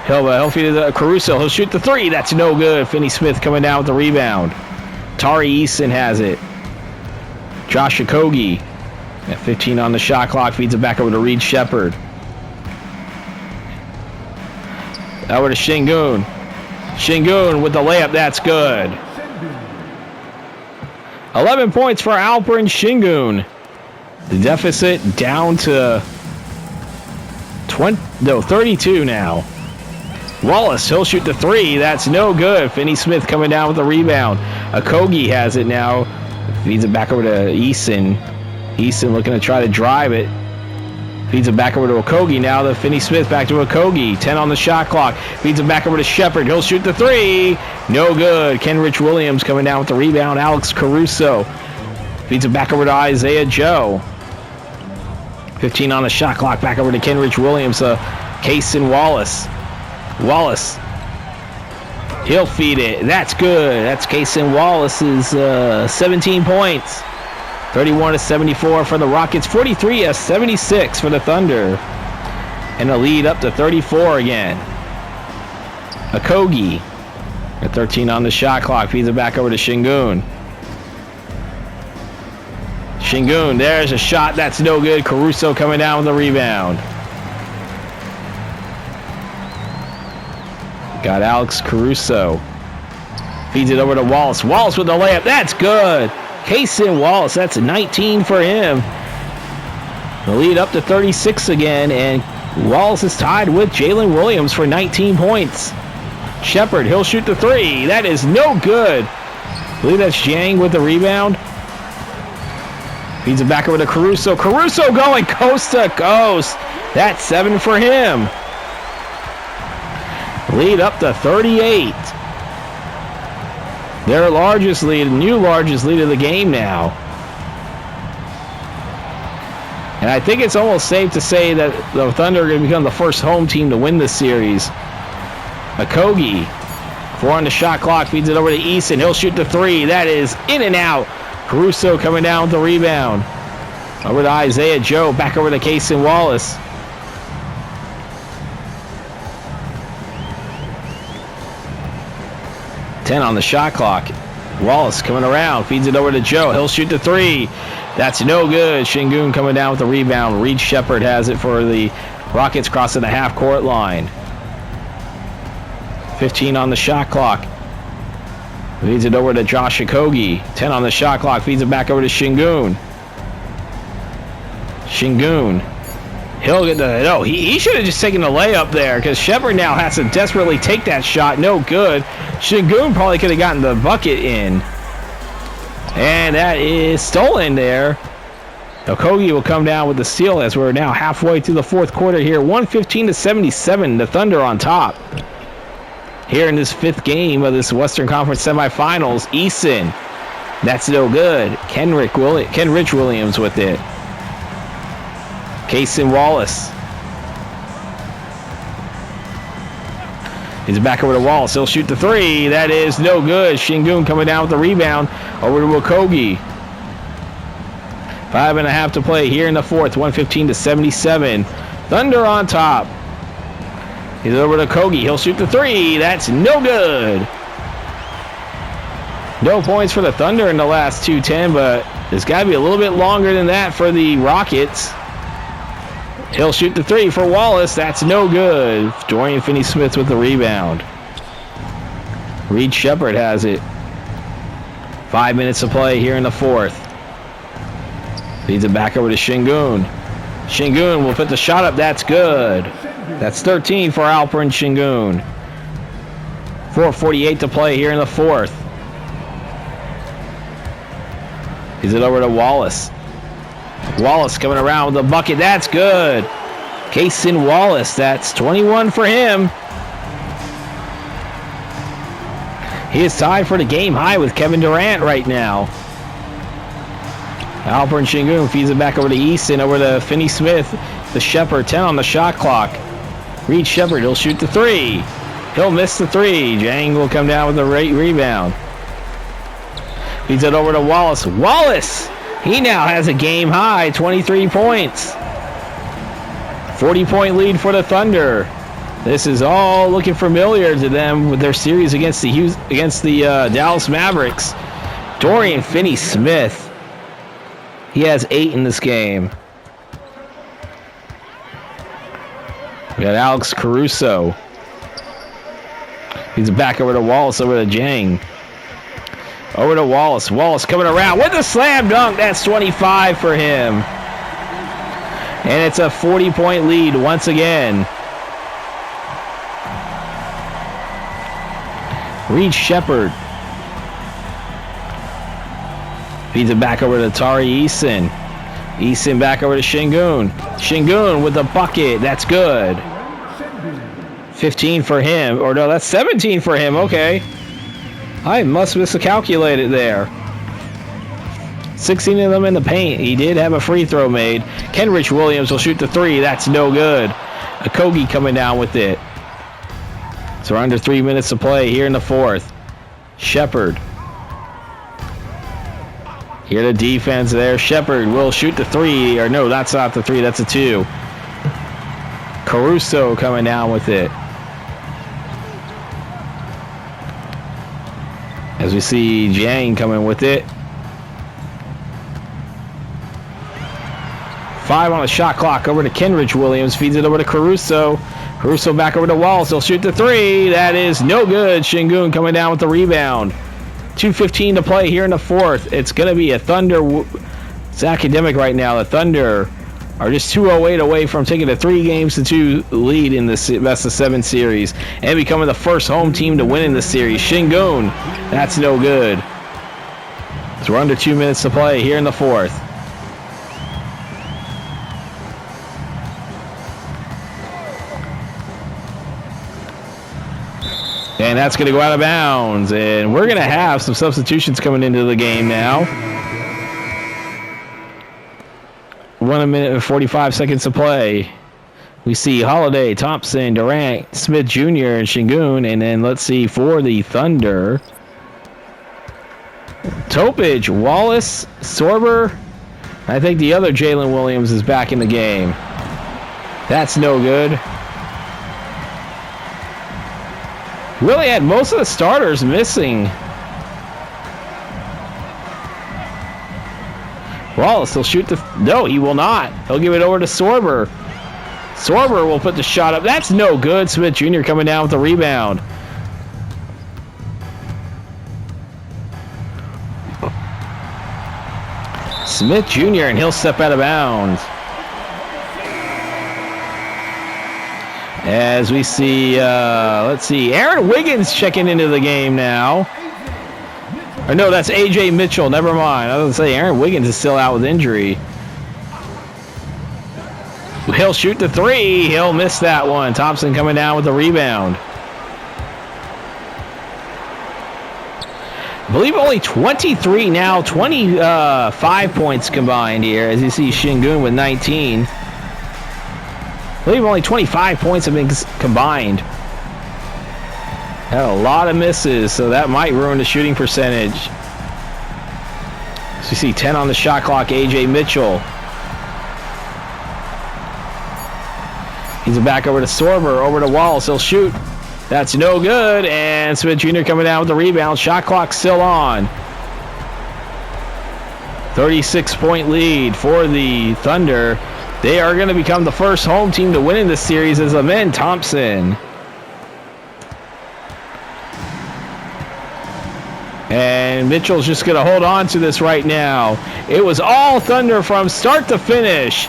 He'll feed it to Caruso. He'll shoot the three. That's no good. Finney Smith coming down with the rebound. Tari Eason has it. Josh Okogie at 15 on the shot clock. Feeds it back over to Reed Shepard. Over to Şengün. Şengün with the layup. That's good. 11 points for Alperen Şengün. The deficit down to 32 now. Wallace, he'll shoot the three. That's no good. Finney Smith coming down with the rebound. Okogie has it now. Feeds it back over to Eason. Eason looking to try to drive it. Feeds it back over to Okogie now. To Finney Smith, back to Okogie. 10 on the shot clock. Feeds it back over to Shepard. He'll shoot the three. No good. Kenrich Williams coming down with the rebound. Alex Caruso feeds it back over to Isaiah Joe. 15 on the shot clock. Back over to Kenrich Williams. Kaysen Wallace. Wallace. He'll feed it. That's good. That's Kaysen Wallace's 17 points. 31-74 for the Rockets. 43-76 for the Thunder. And a lead up to 34 again. Okogie at 13 on the shot clock. Feeds it back over to Şengün. Şengün, there's a shot. That's no good. Caruso coming down with the rebound. Got Alex Caruso. Feeds it over to Wallace. Wallace with the layup. That's good. Kaysen Wallace, that's 19 for him. The lead up to 36 again, and Wallace is tied with Jalen Williams for 19 points. Shepard, he'll shoot the three. That is no good. I believe that's Jang with the rebound. Feeds it back over to Caruso. Caruso going coast to coast. That's 7 for him. Lead up to 38. Their largest lead, new largest lead of the game now. And I think it's almost safe to say that the Thunder are going to become the first home team to win this series. Okogie, 4 on the shot clock, feeds it over to Eason. He'll shoot the three. That is in and out. Caruso coming down with the rebound. Over to Isaiah Joe, back over to Kaysen Wallace. Ten on the shot clock. Wallace coming around, feeds it over to Joe. He'll shoot the three. That's no good. Şengün coming down with the rebound. Reed Shepard has it for the Rockets, crossing the half-court line. 15 on the shot clock. Feeds it over to Josh Okogie. 10 on the shot clock. Feeds it back over to Şengün. Şengün. He'll get the... No, he should have just taken the layup there, because Shepard now has to desperately take that shot. No good. Şengün probably could have gotten the bucket in. And that is stolen there. Okogie will come down with the steal as we're now halfway through the fourth quarter here. 115-77, the Thunder on top. Here in this fifth game of this Western Conference Semifinals, Eason. That's no good. Kenrich Williams with it. Kaysen Wallace. He's back over to Wallace. He'll shoot the three. That is no good. Şengün coming down with the rebound. Over to Okogie. 5.5 to play here in the fourth. 115-77. Thunder on top. He's over to Okogie. He'll shoot the three. That's no good. No points for the Thunder in the last 2:10, but it's got to be a little bit longer than that for the Rockets. He'll shoot the three for Wallace. That's no good. Dorian Finney-Smith with the rebound. Reed Shepard has it. 5 minutes to play here in the fourth. Feeds it back over to Şengün. Şengün will put the shot up. That's good. That's 13 for Alperen Şengün. 4:48 to play here in the fourth. Feeds it over to Wallace. Wallace coming around with the bucket. That's good. Cason Wallace. That's 21 for him. He is tied for the game high with Kevin Durant right now. Alperen Şengün feeds it back over to Easton, over to Finney-Smith. The Shepard, 10 on the shot clock. Reed Shepard, he'll shoot the three. He'll miss the three. Jang will come down with the rebound. Feeds it over to Wallace. Wallace! He now has a game high, 23 points. 40-point lead for the Thunder. This is all looking familiar to them with their series against the Dallas Mavericks. Dorian Finney-Smith. He has 8 in this game. We got Alex Caruso. He's back over to Wallace, over to Jang. Over to Wallace. Wallace coming around with a slam dunk. That's 25 for him. And it's a 40-point lead once again. Reed Shepard. Feeds it back over to Tari Eason. Eason back over to Şengün. Şengün with the bucket. That's good. 15 for him. Or no, that's 17 for him. Okay. I must miscalculate it there. 16 of them in the paint. He did have a free throw made. Kenrich Williams will shoot the three. That's no good. Okogie coming down with it. So we're under 3 minutes to play here in the fourth. Shepard. Here the defense there. Shepard will shoot the three. Or no, that's not the three. That's a two. Caruso coming down with it. As we see Jang coming with it. 5 on the shot clock. Over to Kenrich Williams. Feeds it over to Caruso. Caruso back over to Wallace. He'll shoot the three. That is no good. Şengün coming down with the rebound. 2:15 to play here in the fourth. It's going to be a Thunder. It's academic right now. The Thunder are just 208 away from taking a 3-2 lead in the best of 7 series and becoming the first home team to win in the series. Şengün, that's no good. So we're under 2 minutes to play here in the fourth. And that's going to go out of bounds. And we're going to have some substitutions coming into the game now. 1 minute and 45 seconds to play. We see Holiday, Thompson, Durant, Smith Jr., and Şengün. And then let's see for the Thunder. Topage, Wallace, Sorber. I think the other Jalen Williams is back in the game. That's no good. Really had most of the starters missing. Wallace, he'll shoot the... No, he will not. He'll give it over to Sorber. Sorber will put the shot up. That's no good. Smith Jr. coming down with the rebound. Smith Jr., and he'll step out of bounds. As we see, let's see, Aaron Wiggins checking into the game now. Or no, that's A.J. Mitchell. Never mind. I was going to say Aaron Wiggins is still out with injury. He'll shoot the three. He'll miss that one. Thompson coming down with the rebound. I believe only 23 now. 25 points combined here. As you see Şengün with 19. I believe only 25 points have been combined. Had a lot of misses, so that might ruin the shooting percentage. So you see 10 on the shot clock, A.J. Mitchell. He's back over to Sorber, over to Wallace. He'll shoot. That's no good, and Smith Jr. coming down with the rebound. Shot clock still on. 36-point lead for the Thunder. They are going to become the first home team to win in this series as Amen Thompson. And Mitchell's just going to hold on to this right now. It was all Thunder from start to finish.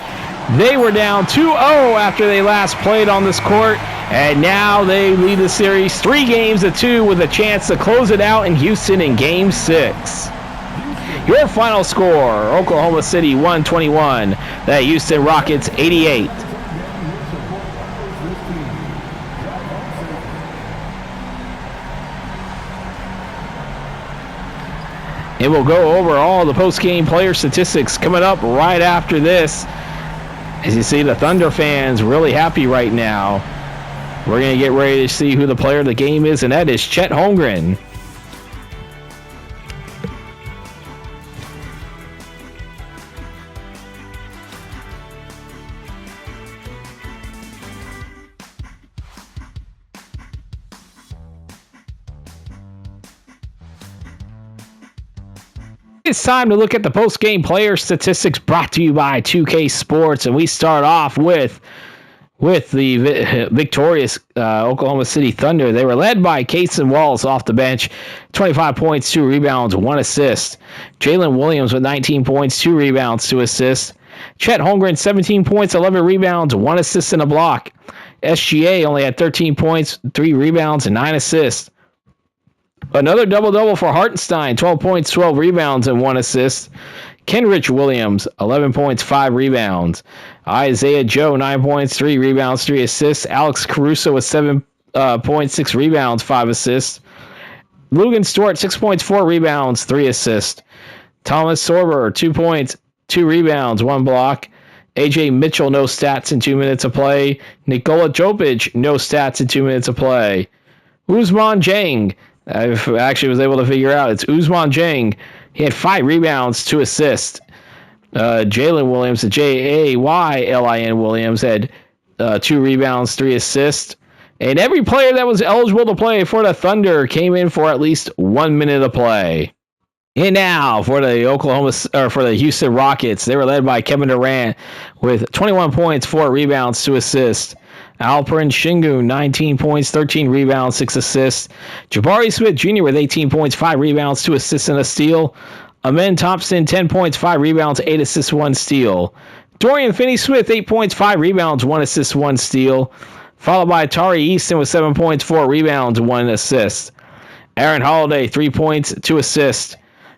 They were down 2-0 after they last played on this court, and now they lead the series 3-2 with a chance to close it out in Houston in Game 6. Your final score, Oklahoma City 121, the Houston Rockets 88. And we'll go over all the post-game player statistics coming up right after this. As you see, the Thunder fans really happy right now. We're going to get ready to see who the player of the game is, and that is Chet Holmgren. It's time to look at the post-game player statistics brought to you by 2K Sports, and we start off with the victorious Oklahoma City Thunder. They were led by Cason Wallace off the bench, 25 points, 2 rebounds, 1 assist. Jalen Williams with 19 points, 2 rebounds, 2 assists. Chet Holmgren, 17 points, 11 rebounds, 1 assist and a block. SGA only had 13 points, 3 rebounds, and 9 assists. Another double-double for Hartenstein, 12 points, 12 rebounds, and 1 assist. Kenrich Williams, 11 points, 5 rebounds. Isaiah Joe, 9 points, 3 rebounds, 3 assists. Alex Caruso with 7 points, 6 rebounds, 5 assists. Logan Stewart, 6 points, 4 rebounds, 3 assists. Thomas Sorber, 2 points, 2 rebounds, 1 block. AJ Mitchell, no stats in 2 minutes of play. Nikola Jokic, no stats in 2 minutes of play. Ousmane Dieng, I actually was able to figure out. It's Ousmane Dieng. He had 5 rebounds, 2 assists. Jalen Williams, Jaylin Williams, had 2 rebounds, 3 assists. And every player that was eligible to play for the Thunder came in for at least 1 minute of play. And now for the Houston Rockets, they were led by Kevin Durant with 21 points, 4 rebounds, 2 assists. Alperen Sengun, 19 points, 13 rebounds, 6 assists. Jabari Smith Jr. with 18 points, 5 rebounds, 2 assists, and a steal. Amen Thompson, 10 points, 5 rebounds, 8 assists, 1 steal. Dorian Finney-Smith, 8 points, 5 rebounds, 1 assist, 1 steal. Followed by Tari Easton with 7 points, 4 rebounds, 1 assist. Aaron Holiday, 3 points, 2 assists.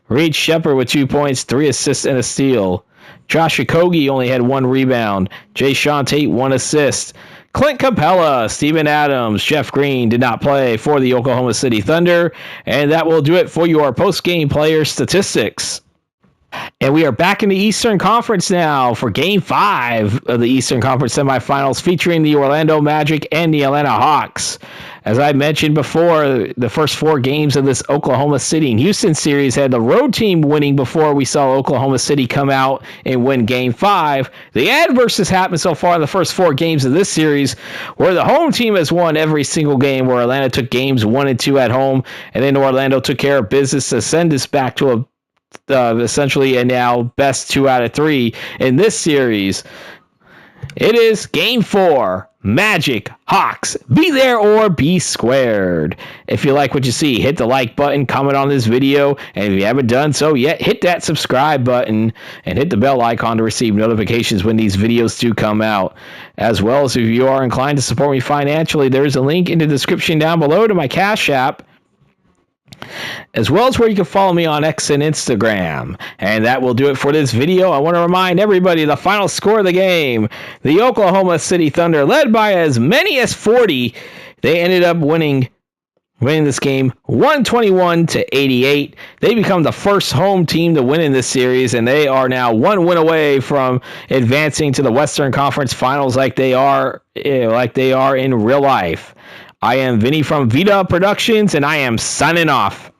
Reed Shepard with 2 points, 3 assists, and a steal. Josh Okogie only had 1 rebound. Jay Sean Tate, 1 assist. Clint Capella, Steven Adams, Jeff Green did not play for the Oklahoma City Thunder. And that will do it for your post-game player statistics. And we are back in the Eastern Conference now for Game 5 of the Eastern Conference Semifinals featuring the Orlando Magic and the Atlanta Hawks. As I mentioned before, the first 4 games of this Oklahoma City and Houston series had the road team winning before we saw Oklahoma City come out and win Game 5. The adverse has happened so far in the first 4 games of this series, where the home team has won every single game, where Atlanta took games 1 and 2 at home, and then Orlando took care of business to send us back to essentially a now best 2 out of 3 in this series. It is Game 4. Magic, Hawks, be there or be squared. If you like what you see, hit the like button, comment on this video, and if you haven't done so yet, hit that subscribe button and hit the bell icon to receive notifications when these videos do come out. As well as if you are inclined to support me financially, there is a link in the description down below to my Cash App, as well as where you can follow me on X and Instagram. And that will do it for this video. I want to remind everybody the final score of the game. The Oklahoma City Thunder, led by as many as 40, they ended up winning this game 121-88. They become the first home team to win in this series, and they are now 1 win away from advancing to the Western Conference Finals like they are in real life. I am Vinny from vdubproductions, and I am signing off.